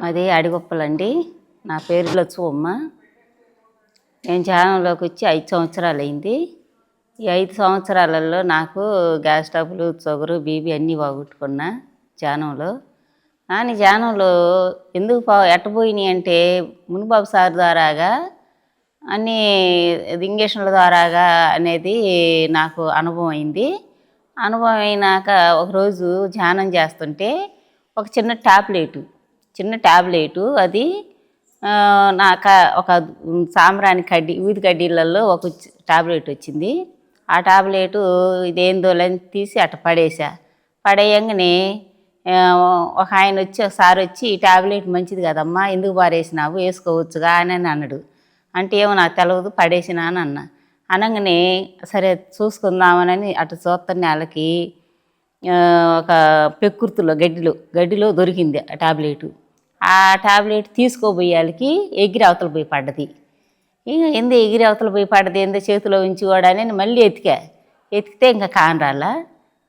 అది అడిగొప్పలండి. నా పేరు లచ్చువమ్మ. నేను ధ్యానంలోకి వచ్చి 5 సంవత్సరాలయింది. ఈ 5 సంవత్సరాలలో నాకు గ్యాస్ ట్రబులు, షుగరు, బీపీ అన్నీ పోగొట్టుకున్నా ధ్యానంలో. కానీ ధ్యానంలో ఎందుకు ఎట్టబోయినాయి అంటే మునిబాబు సార్ ద్వారాగా అన్నీ ఇంజక్షన్ల ద్వారాగా అనేది నాకు అనుభవం అయింది. అనుభవం అయినాక ఒకరోజు ధ్యానం చేస్తుంటే ఒక చిన్న ట్యాబ్లెటు అది ఒక సాంబ్రాణి కడ్డీ ఊది కడ్డీలలో ఒక టాబ్లెట్ వచ్చింది. ఆ టాబ్లెటు ఇదేందోలని తీసి అట్ట పడేయంగానే ఒక ఆయన వచ్చి ఒకసారి వచ్చి ఈ టాబ్లెట్ మంచిది కదమ్మా, ఎందుకు పారేసినావు, వేసుకోవచ్చుగా అని అన్నాడు. అంటే ఏమో నాకు తెలియదు, పడేసినా అని అన్న. అనగానే సరే చూసుకుందామని అటు చూస్తున్న నెలకి ఒక పెక్కుర్తిలో గడ్డిలో దొరికింది ఆ టాబ్లెటు. ఆ టాబ్లెట్ తీసుకోబోయేళ్ళకి ఎగిరి అవతల పోయి పడ్డది. ఎందు ఎగిరి అవతల పోయి పడ్డది, ఎందో చేతిలో ఉంచి కూడా అని మళ్ళీ ఎతికితే ఇంకా కానరాల.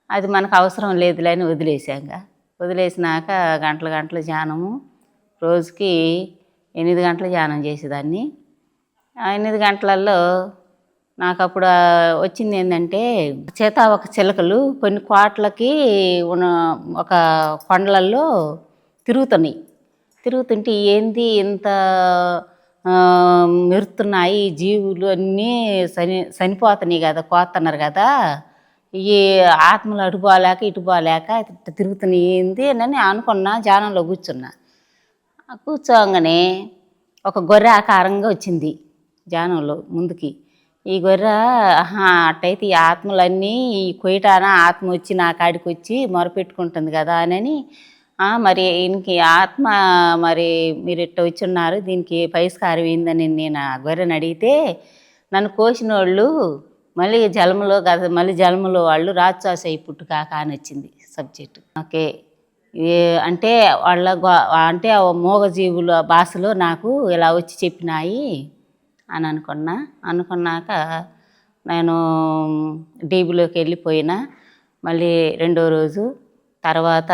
అది మనకు అవసరం లేదులే అని వదిలేసినాక గంటలు ధ్యానము, రోజుకి 8 గంటలు ధ్యానం చేసేదాన్ని. ఆ 8 గంటలలో నాకు అప్పుడు వచ్చింది ఏంటంటే సీతాకోక చిలుకలు కొన్ని కోట్లకి ఒక కొండలలో తిరుగుతుంటే ఏంది ఇంత మెరుతున్నాయి జీవులు అన్నీ చనిపోతున్నాయి కదా, కోస్తున్నారు కదా, ఈ ఆత్మలు అటు పోలేక ఇటు పోలేక తిరుగుతున్నాయి ఏంది అని అనుకున్నా. ధ్యానంలో కూర్చోగానే ఒక గొర్రె ఆకారంగా వచ్చింది ధ్యానంలో ముందుకి. ఈ గొర్రె అట్టయితే ఈ ఆత్మలన్నీ ఈ కొయ్యటాన ఆత్మ వచ్చి నా కాడికి వచ్చి మొరపెట్టుకుంటుంది కదా అని, మరి ఈయనకి ఆత్మ మరి మీరు ఇట్ట వచ్చి ఉన్నారు, దీనికి పరిష్కారం ఏందని నేను ఆ గొర్రెని అడిగితే, నన్ను కోసిన వాళ్ళు మళ్ళీ జన్మలో వాళ్ళు రాక్షసై పుట్టుకాక అని వచ్చింది సబ్జెక్టు. ఓకే, అంటే అంటే మూగజీవుల భాషలో నాకు ఇలా వచ్చి చెప్పినాయి అని అనుకున్నాక నేను డీబీలోకి వెళ్ళిపోయినా. మళ్ళీ 2వ రోజు తర్వాత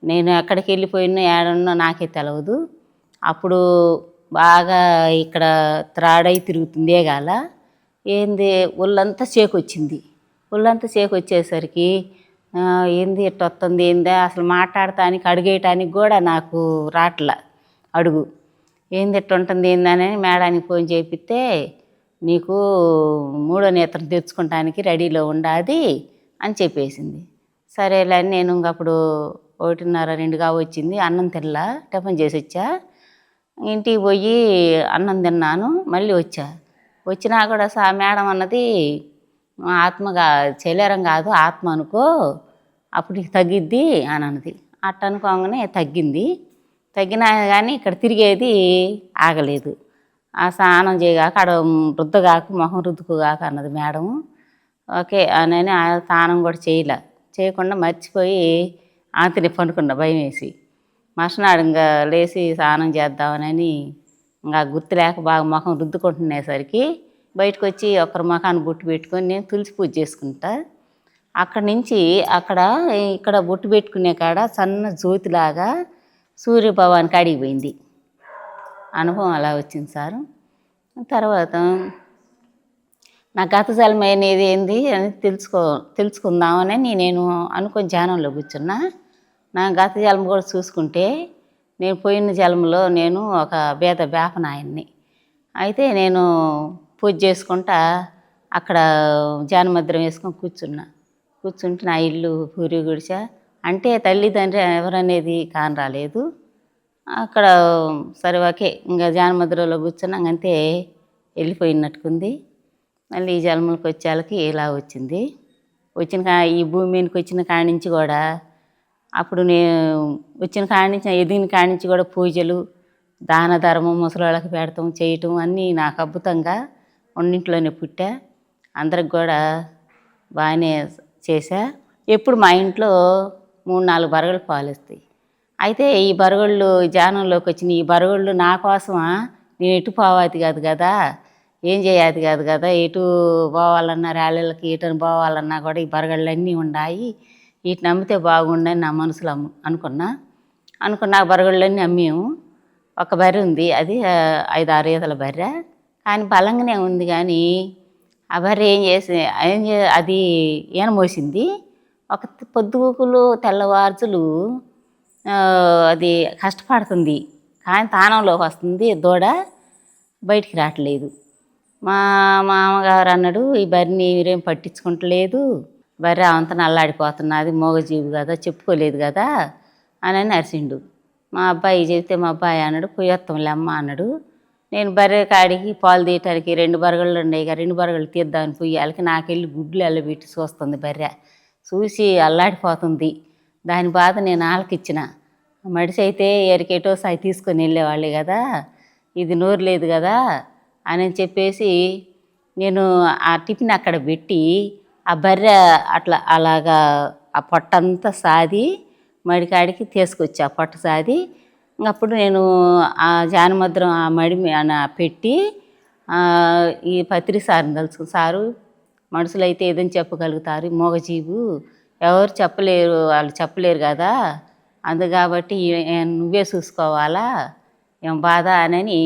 నేను ఎక్కడికి వెళ్ళిపోయినా ఏడన్నా నాకే తెలియదు. అప్పుడు బాగా ఇక్కడ త్రాడై తిరుగుతుంది ఏగాల, ఏంది ఒళ్ళంతా వచ్చేసరికి ఏంది ఇట్ట వస్తుంది, ఏంది అసలు మాట్లాడటానికి అడుగేయటానికి కూడా నాకు రాట్ల అడుగు, ఏంది ఇట్ట ఉంటుంది ఏందని మేడానికి ఫోన్ చేపిస్తే, నీకు 3వ నేత్రం తెచ్చుకోవటానికి రెడీలో ఉండాది అని చెప్పేసింది. సరేలే అని నేను ఇంకప్పుడు 1:30-2గా వచ్చింది. అన్నం తినలా, టిఫిన్ చేసి వచ్చా. ఇంటికి పోయి అన్నం తిన్నాను, మళ్ళీ వచ్చినా కూడా మేడం అన్నది, ఆత్మగా శరీరం కాదు ఆత్మ అనుకో, అప్పుడు నీకు తగ్గిద్ది అని అన్నది. అట్ట అనుకోగానే తగ్గినా కానీ ఇక్కడ తిరిగేది ఆగలేదు. ఆ స్నానం చేయగాక ఆడ మొహం రుద్దుకోగాక అన్నది మేడం. ఓకే అని ఆ స్నానం కూడా చేయకుండా మర్చిపోయి ఆంతిని పనుకున్న భయం వేసి. మర్నాడు ఇంకా లేచి స్నానం చేద్దామని ఇంకా గుర్తు లేక బాగా ముఖం రుద్దుకుంటునేసరికి బయటకు వచ్చి ఒకరి ముఖాన్ని బొట్టు పెట్టుకొని నేను తులసి పూజ చేసుకుంటా. అక్కడి నుంచి ఇక్కడ బొట్టు పెట్టుకునే కాడ సన్న జ్యోతిలాగా సూర్యభవానికి అడిగిపోయింది. అనుభవం అలా వచ్చింది సారు. తర్వాత నా గత జన్మ అనేది ఏంది అని తెలుసుకుందామని నేను అనుకొని ధ్యానంలో కూర్చున్నా. నా గత జన్మ కూడా చూసుకుంటే, నేను పోయిన జన్మలో నేను ఒక వేపనాయన్ని. అయితే నేను పూజ చేసుకుంటా అక్కడ ధ్యానముద్ర వేసుకొని కూర్చుంటే నా ఇల్లు పూరి గుడిసె. అంటే తల్లిదండ్రి ఎవరనేది కానరాలేదు. అక్కడ సరే ఓకే, ఇంకా ధ్యానముద్రలో కూర్చున్నాం, అంతే వెళ్ళిపోయినట్టుకుంది. మళ్ళీ ఈ జన్మలకు వచ్చేళ్ళకి ఇలా వచ్చింది. ఈ భూమి మీదకి వచ్చిన కాడి నుంచి కూడా, అప్పుడు నేను వచ్చిన కాడి నుంచి ఎదిగిన కాడి నుంచి కూడా పూజలు, దాన ధర్మం, ముసలోళ్ళకి పెడతాం చేయటం అన్నీ నాకు అద్భుతంగా ఉన్నింట్లోనే పుట్టా. అందరికి కూడా బాగానే చేశా. ఎప్పుడు మా ఇంట్లో 3-4 బరగలు పాలు వస్తాయి. అయితే ఈ బరగళ్ళు ధ్యానంలోకి వచ్చిన ఈ బరగళ్ళు నా కోసమా, నేను ఎటు పోవాలి కాదు కదా, ఏం చేయాది కాదు కదా, ఎటు పోవాలన్నా ర్యాలీలకి ఎటని పోవాలన్నా కూడా ఈ బరగళ్ళు అన్నీ ఉన్నాయి, వీటిని అమ్మితే బాగుండని నా మనసులో అనుకున్నా. అనుకున్న ఆ బరగళ్ళన్నీ అమ్మేము. ఒక బర్రె ఉంది, అది 5, 6 ఈతల బర్రె. కానీ బలంగానే ఉంది కానీ ఆ బర్రె అది ఈన మోసింది. ఒక పొద్దుగూకులు తెల్లవార్జులు అది కష్టపడుతుంది, కానీ తానంలోకి వస్తుంది దూడ, బయటికి రావట్లేదు. మా మామగారు అన్నాడు, ఈ బర్రెని మీరేం పట్టించుకుంటలేదు, బర్రె అవంతా అల్లాడిపోతున్నది, మోగజీవి కదా, చెప్పుకోలేదు కదా అని అరిసిండు. మా అబ్బాయి చెబితే మా అబ్బాయి అన్నాడు, పొయ్యొత్తంలే అమ్మ అన్నాడు. నేను బర్రె కాడికి పాలు తీయటానికి 2 బరగళ్ళు ఉన్నాయి, 2 బరగళ్ళు తీద్దామని పొయ్యాలకి నాకెళ్ళి గుడ్లు ఎల్లబెట్టి చూస్తుంది బర్రె. చూసి అల్లాడిపోతుంది. దాని బాధ నేను ఆలకిచ్చిన. మడిసి అయితే ఎరికెటో సాయి తీసుకొని వెళ్ళేవాళ్ళే కదా, ఇది నోరు లేదు కదా అని చెప్పేసి నేను ఆ టిఫిన్ అక్కడ పెట్టి ఆ బర్రె అలాగా ఆ పొట్టంతా సాది మడికాడికి తీసుకొచ్చి ఆ పొట్ట సాది, అప్పుడు నేను ఆ జానముద్రం ఆ మడి పెట్టి ఈ పత్రి సార్ని తలుచుకుని, సారు మనుషులు అయితే ఏదని చెప్పగలుగుతారు, మోగజీవు ఎవరు చెప్పలేరు, వాళ్ళు చెప్పలేరు కదా, కాబట్టి నువ్వే చూసుకోవాలా, ఏం బాధ అని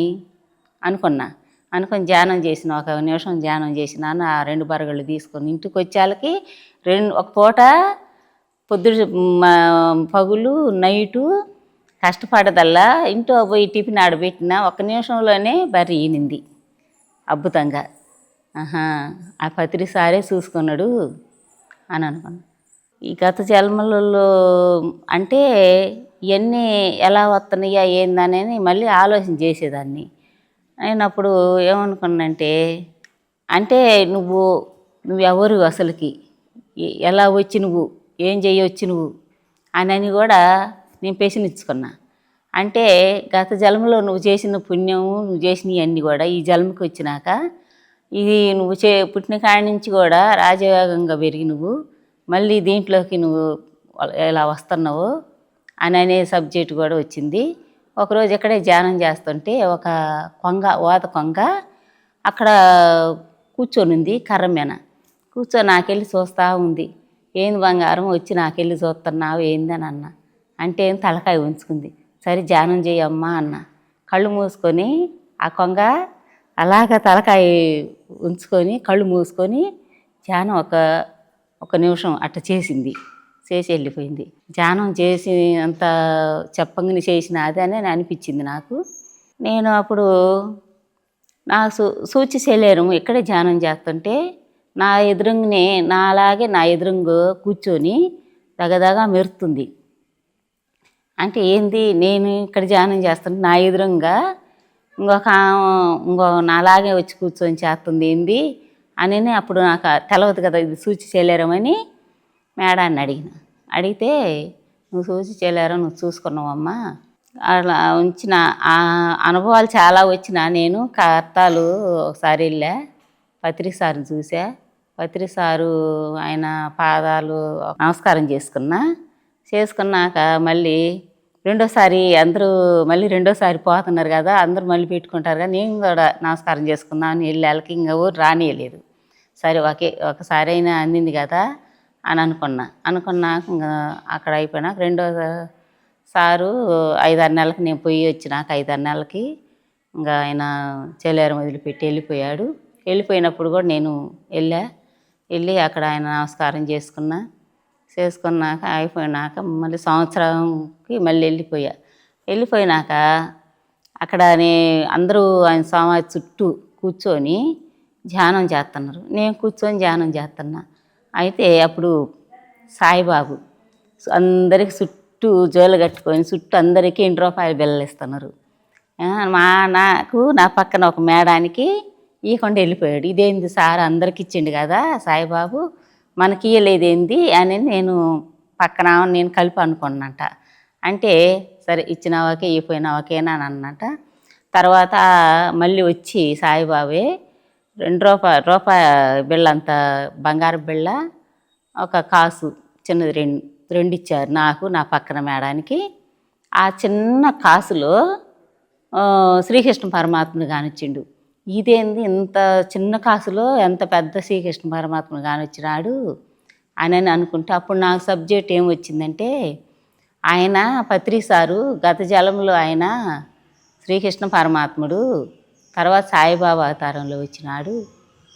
అనుకొని ధ్యానం చేసిన. 1 నిమిషం ధ్యానం చేసినాను. ఆ 2 బరగళ్ళు తీసుకొని ఇంటికి వచ్చేళ్ళకి ఒక పూట పగులు నైటు కష్టపడదల్లా ఇంట్లో పోయి టిఫిన్ ఆడబెట్టిన 1 నిమిషంలోనే బర్రె ఈనింది అద్భుతంగా. ఆ పత్రి సారే చూసుకున్నాడు అని అనుకున్నాను. ఈ గత జన్మలలో అంటే ఇవన్నీ ఎలా వస్తున్నాయా ఏందనేది మళ్ళీ ఆలోచన చేసేదాన్ని. నేను అప్పుడు ఏమనుకున్నానంటే, అంటే నువ్వెవరు అసలుకి, ఎలా వచ్చి నువ్వు ఏం చేయవచ్చు నువ్వు అని కూడా నేను ప్రశ్నించుకున్నా. అంటే గత జన్మలో నువ్వు చేసిన పుణ్యము, నువ్వు చేసినవన్నీ కూడా ఈ జన్మకి వచ్చినాక, ఇది నువ్వు పుట్టిన కాడి నుంచి కూడా రాజయోగంగా పెరిగి నువ్వు మళ్ళీ దీంట్లోకి నువ్వు ఎలా వస్తున్నావు అనే సబ్జెక్టు కూడా వచ్చింది. ఒకరోజు ఇక్కడే ధ్యానం చేస్తుంటే ఒక ఓత కొంగ అక్కడ కూర్చొని ఉంది, కర్ర మీద కూర్చొని నాకెళ్ళి చూస్తూ ఉంది. ఏంది బంగారం వచ్చి నాకెళ్ళి చూస్తున్నావు ఏందని అన్న. అంటే తలకాయ ఉంచుకుంది. సరే ధ్యానం చేయమ్మా అన్న. కళ్ళు మూసుకొని ఆ కొంగ అలాగ తలకాయ ఉంచుకొని కళ్ళు మూసుకొని ధ్యానం ఒక నిమిషం అట్లా చేసింది, చేసి వెళ్ళిపోయింది. ధ్యానం చేసి అంత చెప్పంగానే చేసిన అదే అని అనిపించింది నాకు. నేను అప్పుడు నా సూచి శరీరం ఇక్కడే ధ్యానం చేస్తుంటే నా ఎదురుగానే నా ఎదురుంగు కూర్చొని దగదగా మెరుతుంది. అంటే ఏంది, నేను ఇక్కడ ధ్యానం చేస్తుంటే నా ఎదురుగా ఇంకో నాలాగే వచ్చి కూర్చొని చేస్తుంది ఏంది అని అప్పుడు నాకు తెలవదు కదా, ఇది సూచి శరీరం అని మేడాన్ని అడిగితే, నువ్వు సూచి శరీరం నువ్వు చూసుకున్నావమ్మా, అలా ఉంచిన ఆ అనుభవాలు చాలా వచ్చిన. నేను కర్తాలు ఒకసారి వెళ్ళా, పత్రి సార్ని చూసా. పత్రి సారు ఆయన పాదాలు నమస్కారం చేసుకున్నాక మళ్ళీ రెండోసారి అందరూ రెండోసారి పోతున్నారు కదా, అందరూ మళ్ళీ పెట్టుకుంటారు కదా, నేను కూడా నమస్కారం చేసుకుందామని వెళ్ళాళ్ళకి ఇంకా ఊరు రానియలేదు. సరే ఒకసారి అయినా అందింది కదా అని అనుకున్నాక ఇంకా అక్కడ అయిపోయినాక రెండో సారు 5-6 నెలలకి నేను పోయి వచ్చినాక 5-6 నెలలకి ఇంకా ఆయన చెలేరం వదిలిపెట్టి వెళ్ళిపోయాడు. వెళ్ళిపోయినప్పుడు కూడా నేను వెళ్ళి అక్కడ ఆయన నమస్కారం చేసుకున్నాక అయిపోయినాక మళ్ళీ సంవత్సరంకి మళ్ళీ వెళ్ళిపోయినాక అక్కడ అందరూ ఆయన సమాధి చుట్టూ కూర్చొని ధ్యానం చేస్తున్నారు. నేను కూర్చొని ధ్యానం చేస్తున్నా. అయితే అప్పుడు సాయిబాబు అందరికి చుట్టూ జోలు కట్టుకొని చుట్టూ అందరికీ 2 రూపాయల బిళ్ళలు ఇస్తున్నారు. నా పక్కన ఒక మేడానికి ఇవ్వకుండా వెళ్ళిపోయాడు. ఇదేంది సార్ అందరికి ఇచ్చిండు కదా సాయిబాబు, మనకి ఇయ్యలేదేంది అని నేను పక్కన నేను కలిపి అనుకున్నట. అంటే సరే ఇచ్చిన వాకే ఇవ్వపోయిన వాకేనా అని అన్నట. తర్వాత మళ్ళీ వచ్చి సాయిబాబే 2 రూపాయ బిళ్ళ, అంత బంగారు బిళ్ళ, ఒక కాసు చిన్నది 2 ఇచ్చారు నాకు, నా పక్కన మేడానికి. ఆ చిన్న కాసులో శ్రీకృష్ణ పరమాత్మను కానిచ్చిండు. ఇదేంది ఇంత చిన్న కాసులో ఎంత పెద్ద శ్రీకృష్ణ పరమాత్మను కానిచ్చినాడు అని అనుకుంటే, అప్పుడు నాకు సబ్జెక్ట్ ఏమొచ్చిందంటే, ఆయన పత్రి సారు గత జలంలో ఆయన శ్రీకృష్ణ పరమాత్ముడు, తర్వాత సాయిబాబా అవతారంలో వచ్చినాడు.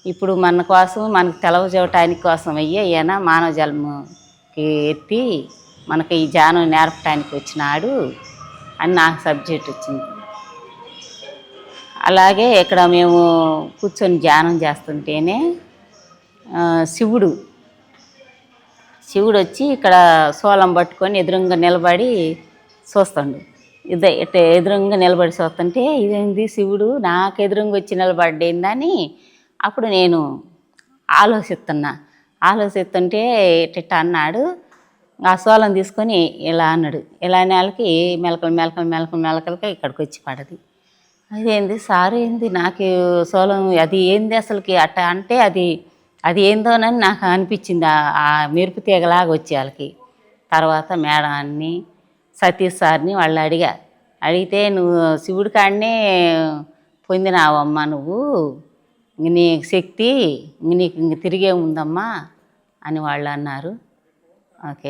ఇప్పుడు మన కోసం మనకు తెలవజేయటానికి కోసం అయ్యి ఈయన మానవ జన్మకి ఎత్తి మనకి ఈ ధ్యానం నేర్పడానికి వచ్చినాడు అని నాకు సబ్జెక్ట్ వచ్చింది. అలాగే ఇక్కడ మేము కూర్చొని ధ్యానం చేస్తుంటేనే శివుడు వచ్చి ఇక్కడ సోలం పట్టుకొని ఎదురుగా నిలబడి చూస్తాడు. ఇట్లా ఎదురుగా నిలబడి చూస్తుంటే ఇదేంది శివుడు నాకు ఎదురుగా వచ్చి నిలబడ్డేందని అప్పుడు నేను ఆలోచిస్తుంటే ఇట్ట అన్నాడు. ఆ సోలం తీసుకొని ఇలా అన్నాడు. ఇలా నెలకి మెలకలకి ఇక్కడికి వచ్చి పడది. అదేంది సారు ఏంది నాకు సోలం అది ఏంది అసలుకి అట్ట అంటే అది ఏందోనని నాకు అనిపించింది. ఆ మెరుపు తీగలాగా వచ్చే వాళ్ళకి. తర్వాత మేడాన్ని సతీష్ సార్ని వాళ్ళు అడిగితే నువ్వు శివుడి కాడనే పొందినావమ్మా, నువ్వు నీ శక్తి నీకు ఇంక తిరిగే ఉందమ్మా అని వాళ్ళు అన్నారు. ఓకే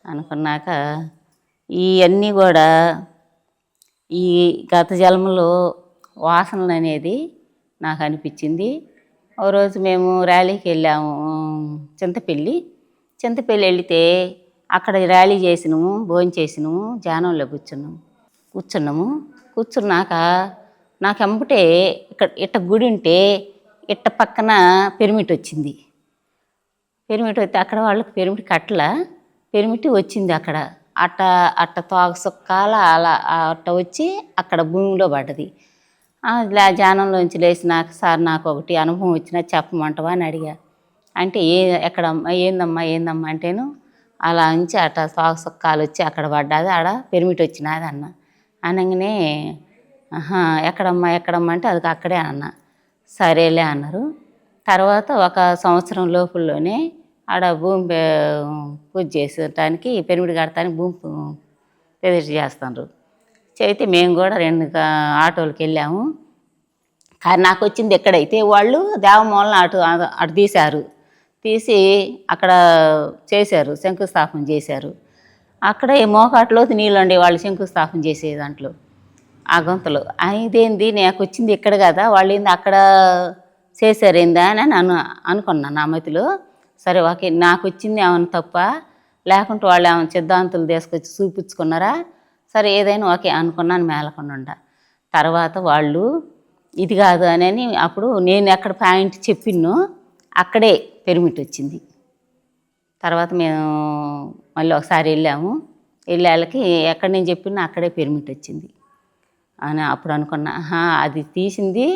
అనుకున్నాక ఇవన్నీ కూడా ఈ గత జన్మలో వాసనలు అనేది నాకు అనిపించింది. ఓ రోజు మేము ర్యాలీకి వెళ్ళాము, చింతపల్లి వెళితే అక్కడ ర్యాలీ చేసినాము, భోజనం చేసినాము, ధ్యానంలో కూర్చున్నాక నాకు ఎంబటే ఇట్ట గుడి ఉంటే ఇట్ట పక్కన పిరమిడ్ వచ్చింది. పిరమిడ్ వస్తే అక్కడ వాళ్ళకి పిరమిడ్ పిరమిడ్ వచ్చింది. అక్కడ అట్ట తోక సుక్కాల అలా అట్ట వచ్చి అక్కడ భూమిలో పడ్డది. ధ్యానంలోంచి లేచినాక సార్ నాకు ఒకటి అనుభవం వచ్చినా చెప్పమంటవా అని అడిగా. అంటే ఎక్కడమ్మా ఏందమ్మా అంటేను అలా నుంచి అట్ట తోక సుక్కాలు వచ్చి అక్కడ పడ్డది, ఆడ పిరమిడ్ వచ్చినది అన్న. అనగానే ఎక్కడమ్మా అంటే అది అక్కడే అన్న. సరేలే అన్నారు. తర్వాత ఒక సంవత్సరం లోపుల్లోనే ఆడ భూమి పూజ చేసేటానికి పిరమిడ్ కడటానికి భూమి ప్రతిష్ఠ చేస్తున్నారు. చేస్తే మేము కూడా 2 ఆటోలకి వెళ్ళాము. కానీ నాకు వచ్చింది ఎక్కడైతే వాళ్ళు దేవమూలన అటు తీసి అక్కడ చేశారు, శంకుస్థాపన చేశారు. అక్కడే మోకాట్లోకి నీళ్ళు ఉండే వాళ్ళు శంకుస్థాపన చేసే దాంట్లో ఆ గొంతలు. ఇదేంది నాకు వచ్చింది ఇక్కడ కదా, వాళ్ళు ఏంది అక్కడ చేశారేందా అని అనుకున్నాను నా మతిలో. సరే ఓకే, నాకు వచ్చింది ఏమైనా తప్ప లేకుంటే వాళ్ళు ఏమైనా సిద్ధాంతులు తీసుకొచ్చి చూపించుకున్నారా, సరే ఏదైనా ఓకే అనుకున్నాను మేలకుండా. తర్వాత వాళ్ళు ఇది కాదు అని అప్పుడు నేను ఎక్కడ పాయింట్ చెప్పినో అక్కడే పిరమిడ్ వచ్చింది. తర్వాత మేము మళ్ళీ ఒకసారి వెళ్ళాళ్ళకి ఎక్కడ నేను చెప్పినా అక్కడే పిరమిడ్ వచ్చింది అని అప్పుడు అనుకున్నా. అది తీసింది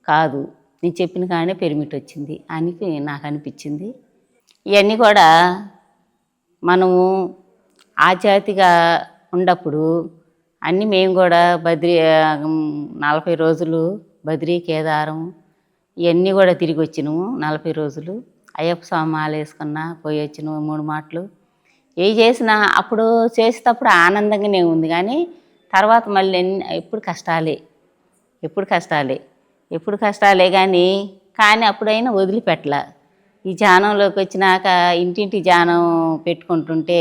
కాదు, నేను చెప్పిన కానీ పిరమిడ్ వచ్చింది అని నాకు అనిపించింది. ఇవన్నీ కూడా మనము ఆజాతిగా ఉన్నప్పుడు అన్నీ మేము కూడా 40 రోజులు బద్రీ కేదారం ఇవన్నీ కూడా తిరిగి వచ్చినాము. 40 రోజులు అయ్యప్ప స్వామి మాల వేసుకున్నా పోయి వచ్చినాము 3 మాటలు. ఏ చేసినా అప్పుడు చేసేటప్పుడు ఆనందంగానే ఉంది, కానీ తర్వాత మళ్ళీ ఎప్పుడు కష్టాలే కానీ అప్పుడైనా వదిలిపెట్టలే. ఈ ధ్యానంలోకి వచ్చినాక ఇంటింటి ధ్యానం పెట్టుకుంటుంటే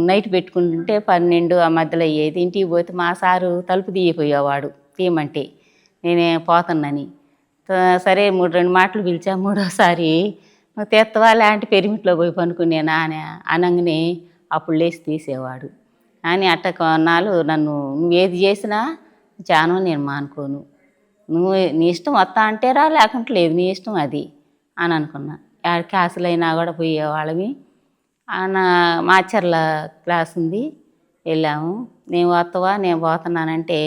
నైట్ పెట్టుకుంటుంటే 12 ఆ మధ్యలో అయ్యేది. ఇంటికి పోతే మా సారు తలుపు తీయపోయేవాడు, తీయమంటే నేనే పోతున్నాని. సరే 2 మాటలు పిలిచా. 3వసారి నువ్వు తెత్తవా లాంటి పిరమిడ్లో పోయి పనుకునేనా అని అనగానే అప్పుడు లేచి తీసేవాడు. అని అట్ట కొన్నాళ్ళు నన్ను నువ్వు ఏది చేసినా ధ్యానం నేను మానుకోను, నువ్వు నీ ఇష్టం వస్తా అంటే రా, లేకుంటే లేదు, నీ ఇష్టం అది అని అనుకున్నా. క్లాసులైనా కూడా పోయేవాళ్ళమి. మాచర్ల క్లాస్ ఉంది, వెళ్ళాము. నేను వస్తావా, నేను పోతున్నానంటే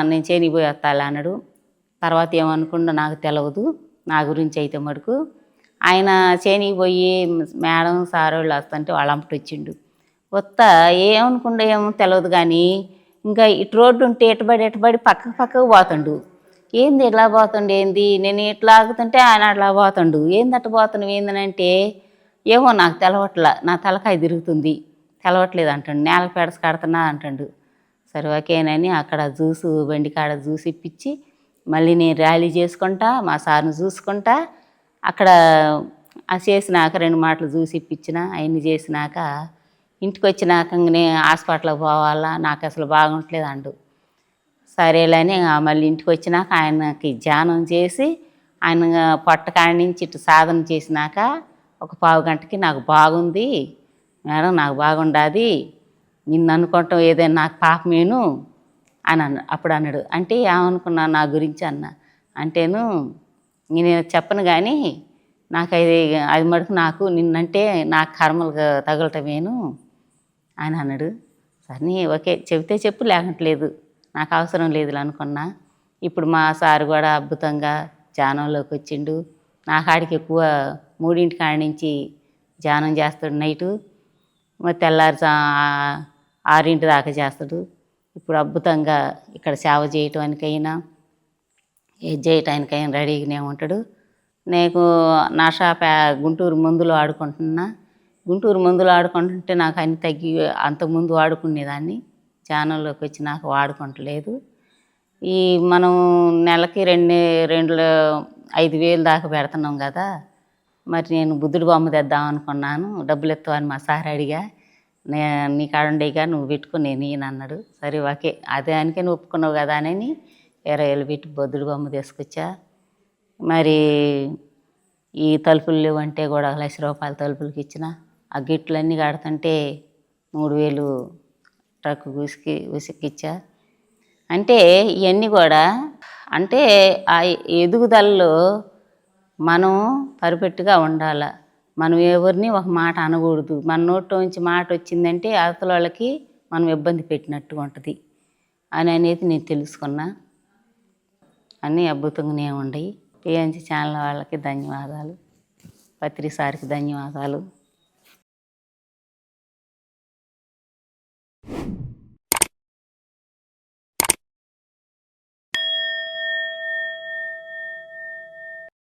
నేను చేనికి పోయి వస్తాలే అన్నాడు. తర్వాత ఏమనుకుండో నాకు తెలియదు, నా గురించి అయితే మటుకు ఆయన చేనికి పోయి మేడం సారోళ్ళు వస్తుంటే వాళ్ళ అంపటి వచ్చిండు. ఏమనుకుండో ఏమో తెలియదు, కానీ ఇంకా ఇటు రోడ్డు ఉంటే ఎటుబడి పక్కకు పోతుండు. ఏంది ఇట్లా పోతుండు, ఏంది నేను ఇట్లా ఆగుతుంటే ఆయన అట్లా పోతుండు, ఏంది అట్లా పోతున్నావు ఏందనంటే ఏమో నాకు తెలవట్లా, నా తలకాయ తిరుగుతుంది, తెలవట్లేదు అంటాడు. నేల పెడస కడుతున్నా అంటాడు. సరే ఓకేనని అక్కడ బండి కాడ జ్యూస్ ఇప్పించి మళ్ళీ నేను ర్యాలీ చేసుకుంటా, మా సార్ని చూసుకుంటా అక్కడ చేసినాక 2 మాటలు జ్యూస్ ఇప్పించిన అవన్నీ చేసినాక ఇంటికి వచ్చినాక నేను హాస్పిటల్కి పోవాలా, నాకు అసలు బాగుంటలేదు అండు. సరేలేని మళ్ళీ ఇంటికి వచ్చినాక ఆయనకి ధ్యానం చేసి ఆయన పొట్ట కాడి నుంచి ఇటు సాధన చేసినాక ఒక పావు గంటకి నాకు బాగుంది మేడం, నాకు బాగుండాది, నిన్ను అనుకోవటం ఏదైనా నాకు పాపమేను అని అప్పుడు అన్నాడు. అంటే ఏమనుకున్నా నా గురించి అన్న అంటేను నేను చెప్పను కానీ నాకు అది మటుకు నాకు నిన్నంటే నాకు కర్మలు తగలటమేను అని అన్నాడు. సరే ఓకే చెబితే చెప్పు, లేకట్లేదు, నాకు అవసరం లేదు అనుకున్నా. ఇప్పుడు మా సారు కూడా అద్భుతంగా ధ్యానంలోకి వచ్చిండు. నా కాడికి ఎక్కువ 3 కాడి నుంచి ధ్యానం చేస్తాడు నైటు, తెల్లారి 6 దాకా చేస్తాడు. ఇప్పుడు అద్భుతంగా ఇక్కడ సేవ చేయటానికైనా ఏది చేయటానికైనా రెడీగానే ఉంటాడు. నేను నా షాప్ గుంటూరు మందులో ఆడుకుంటున్నా. గుంటూరు మందులో ఆడుకుంటుంటే నాకు అన్ని తగ్గి అంతకుముందు వాడుకునేదాన్ని, ధ్యానంలోకి వచ్చి నాకు వాడుకుంటలేదు. ఈ మనం నెలకి 5,000 దాకా పెడుతున్నాం కదా, మరి నేను బుద్ధుడి బొమ్మ తెద్దాం అనుకున్నాను, డబ్బులు ఎత్తావని మా సార్ అడిగా. నీ కాడుండేగా నువ్వు పెట్టుకుని నేను ఈయన అన్నాడు. సరే ఓకే అదే అనికే నువ్వు ఒప్పుకున్నావు కదా అని 20,000 పెట్టి బుద్ధుడి బొమ్మ తీసుకొచ్చా. మరి ఈ తలుపులు లేవంటే కూడా 1,00,000 రూపాయల తలుపులకి ఇచ్చిన. ఆ గిట్లన్నీ కడుతుంటే 3,000 ట్రక్కు ఉసికిచ్చా. అంటే ఇవన్నీ కూడా అంటే ఆ ఎదుగుదలలో మనం పర్ఫెక్ట్గా ఉండాలి. మనం ఎవరిని ఒక మాట అనకూడదు. మన నోట్లో నుంచి మాట వచ్చిందంటే అవతల వాళ్ళకి మనం ఇబ్బంది పెట్టినట్టుగా ఉంటుంది అనేది నేను తెలుసుకున్నా. అన్నీ అద్భుతంగానే ఉండయి. పిఎన్జి ఛానల్ వాళ్ళకి ధన్యవాదాలు, పత్రి సార్కి ధన్యవాదాలు.